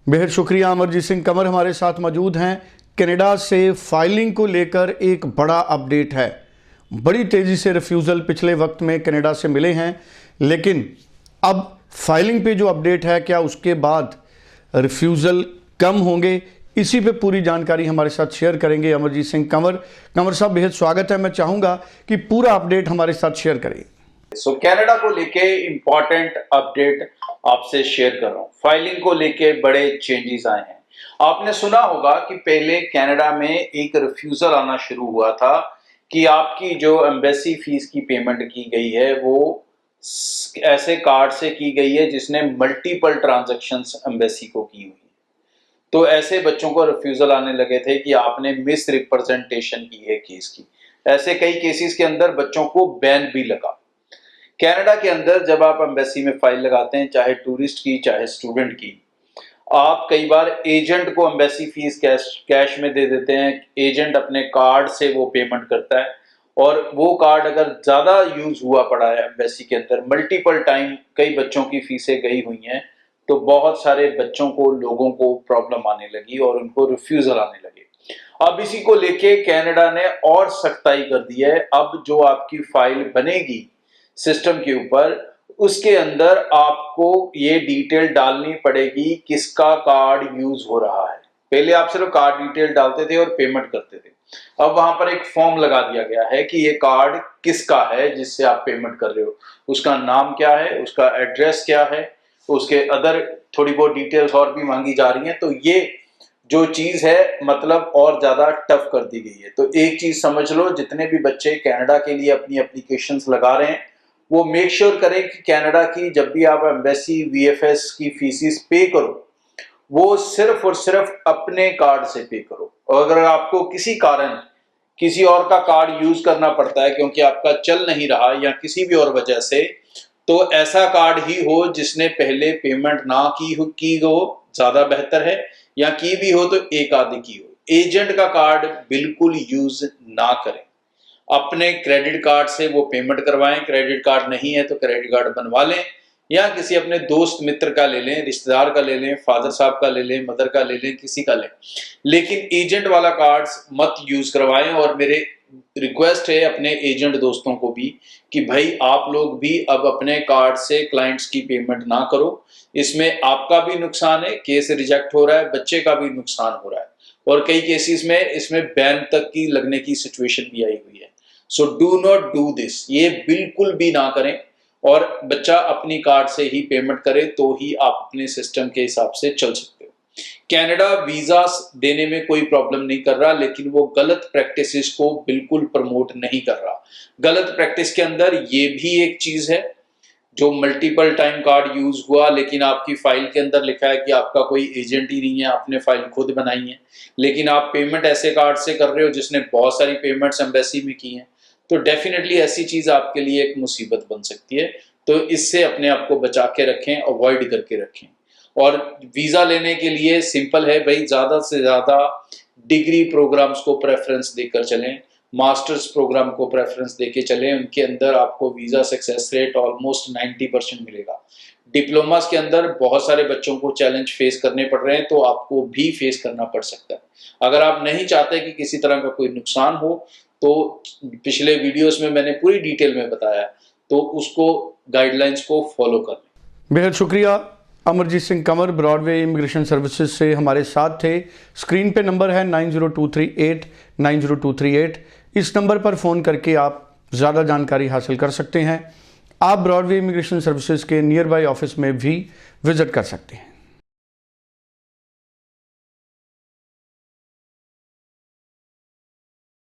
बेहद शुक्रिया। अमरजीत सिंह कंवर हमारे साथ मौजूद हैं। कनाडा से फाइलिंग को लेकर एक बड़ा अपडेट है। बड़ी तेज़ी से रिफ्यूज़ल पिछले वक्त में कनाडा से मिले हैं, लेकिन अब फाइलिंग पे जो अपडेट है, क्या उसके बाद रिफ्यूज़ल कम होंगे? इसी पे पूरी जानकारी हमारे साथ शेयर करेंगे अमरजीत सिंह कंवर। कंवर साहब, बेहद स्वागत है। मैं चाहूँगा कि पूरा अपडेट हमारे साथ शेयर करें। कनाडा को लेके इंपॉर्टेंट अपडेट आपसे शेयर कर रहा हूँ। फाइलिंग को लेके बड़े चेंजेस आए हैं। आपने सुना होगा कि पहले कनाडा में एक रिफ्यूजल आना शुरू हुआ था कि आपकी जो एम्बेसी फीस की पेमेंट की गई है वो ऐसे कार्ड से की गई है जिसने मल्टीपल ट्रांजैक्शंस एम्बेसी को की हुई है। तो ऐसे बच्चों को रिफ्यूजल आने लगे थे कि आपने मिस रिप्रेजेंटेशन की है केस की। ऐसे कई केसेस के अंदर बच्चों को बैन भी लगा। कनाडा के अंदर जब आप एम्बेसी में फाइल लगाते हैं, चाहे टूरिस्ट की चाहे स्टूडेंट की, आप कई बार एजेंट को एम्बेसी फीस कैश में दे देते हैं। एजेंट अपने कार्ड से वो पेमेंट करता है और वो कार्ड अगर ज़्यादा यूज हुआ पड़ा है एम्बेसी के अंदर, मल्टीपल टाइम कई बच्चों की फीसें गई हुई हैं, तो बहुत सारे बच्चों को, लोगों को प्रॉब्लम आने लगी और उनको रिफ्यूज़ल आने लगे। अब इसी को लेके कनाडा ने और सख्ताई कर दी है। अब जो आपकी फाइल बनेगी सिस्टम के ऊपर, उसके अंदर आपको ये डिटेल डालनी पड़ेगी किसका कार्ड यूज हो रहा है। पहले आप सिर्फ कार्ड डिटेल डालते थे और पेमेंट करते थे। अब वहां पर एक फॉर्म लगा दिया गया है कि ये कार्ड किसका है जिससे आप पेमेंट कर रहे हो, उसका नाम क्या है, उसका एड्रेस क्या है, उसके अदर थोड़ी बहुत डिटेल्स और भी मांगी जा रही हैं। तो ये जो चीज है मतलब और ज्यादा टफ कर दी गई है। तो एक चीज समझ लो, जितने भी बच्चे कनाडा के लिए अपनी एप्लीकेशंस लगा रहे हैं वो मेक श्योर करें कि कनाडा की जब भी आप एम्बेसी वीएफएस की फीसिस पे करो, वो सिर्फ और सिर्फ अपने कार्ड से पे करो। और अगर आपको किसी कारण किसी और का कार्ड यूज करना पड़ता है क्योंकि आपका चल नहीं रहा या किसी भी और वजह से, तो ऐसा कार्ड ही हो जिसने पहले पेमेंट ना की हो, ज्यादा बेहतर है, या की भी हो तो एक आधी की हो। एजेंट का कार्ड बिल्कुल यूज ना करें। अपने क्रेडिट कार्ड से वो पेमेंट करवाएं। क्रेडिट कार्ड नहीं है तो क्रेडिट कार्ड बनवा लें, या किसी अपने दोस्त मित्र का ले लें, रिश्तेदार का ले लें, फादर साहब का ले लें, मदर का ले लें, किसी का लें, लेकिन एजेंट वाला कार्ड मत यूज करवाएं। और मेरे रिक्वेस्ट है अपने एजेंट दोस्तों को भी कि भाई आप लोग भी अब अपने कार्ड से क्लाइंट्स की पेमेंट ना करो। इसमें आपका भी नुकसान है, केस रिजेक्ट हो रहा है, बच्चे का भी नुकसान हो रहा है, और कई केसेस में इसमें बैन तक की लगने की सिचुएशन भी आई हुई है। So do not do this, ये बिल्कुल भी ना करें, और बच्चा अपनी कार्ड से ही पेमेंट करे तो ही आप अपने सिस्टम के हिसाब से चल सकते हो। कनाडा वीजा देने में कोई प्रॉब्लम नहीं कर रहा, लेकिन वो गलत प्रैक्टिसेस को बिल्कुल प्रमोट नहीं कर रहा। गलत प्रैक्टिस के अंदर ये भी एक चीज है, जो मल्टीपल टाइम कार्ड यूज हुआ लेकिन आपकी फाइल के अंदर लिखा है कि आपका कोई एजेंट ही नहीं है, आपने फाइल खुद बनाई है, लेकिन आप पेमेंट ऐसे कार्ड से कर रहे हो जिसने बहुत सारी पेमेंट्स एम्बेसी में की हैं, तो डेफिनेटली ऐसी चीज आपके लिए एक मुसीबत बन सकती है। तो इससे अपने आप को बचा के रखें, अवॉइड करके रखें। और वीजा लेने के लिए सिंपल है भाई, ज्यादा से ज्यादा डिग्री प्रोग्राम्स को प्रेफरेंस देकर चलें, मास्टर्स प्रोग्राम को प्रेफरेंस देके चलें। उनके अंदर आपको वीजा सक्सेस रेट ऑलमोस्ट 90% मिलेगा। डिप्लोमास के अंदर बहुत सारे बच्चों को चैलेंज फेस करने पड़ रहे हैं, तो आपको भी फेस करना पड़ सकता है। अगर आप नहीं चाहते कि किसी तरह का कोई नुकसान हो, तो पिछले वीडियोस में मैंने पूरी डिटेल में बताया, तो उसको गाइडलाइंस को फॉलो कर लें। बेहद शुक्रिया। Amarjeet Singh Kanwar Broadway immigration services से हमारे साथ थे। स्क्रीन पे नंबर है 9023890238। इस नंबर पर फ़ोन करके आप ज़्यादा जानकारी हासिल कर सकते हैं। आप ब्रॉडवे इमिग्रेशन सर्विसेज के नियर बाई ऑफिस में भी विज़िट कर सकते हैं।